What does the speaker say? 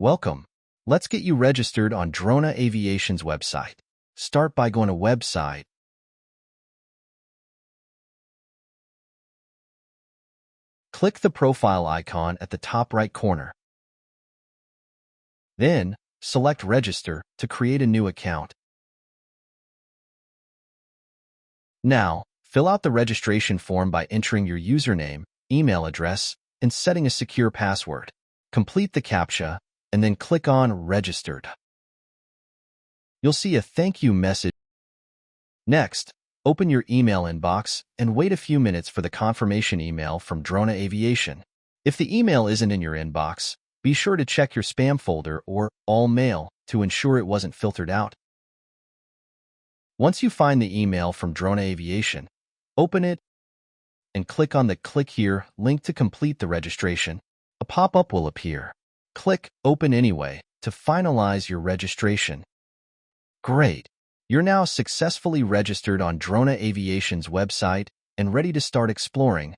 Welcome. Let's get you registered on Drona Aviation's website. Start by going to website. Click the profile icon at the top right corner. Then, select Register to create a new account. Now, fill out the registration form by entering your username, email address, and setting a secure password. Complete the CAPTCHA, and then click on Registered. You'll see a thank you message. Next, open your email inbox and wait a few minutes for the confirmation email from Drona Aviation. If the email isn't in your inbox, be sure to check your spam folder or all mail to ensure it wasn't filtered out. Once you find the email from Drona Aviation, open it and click on the Click Here link to complete the registration. A pop-up will appear. Click Open Anyway to finalize your registration. Great! You're now successfully registered on Drona Aviation's website and ready to start exploring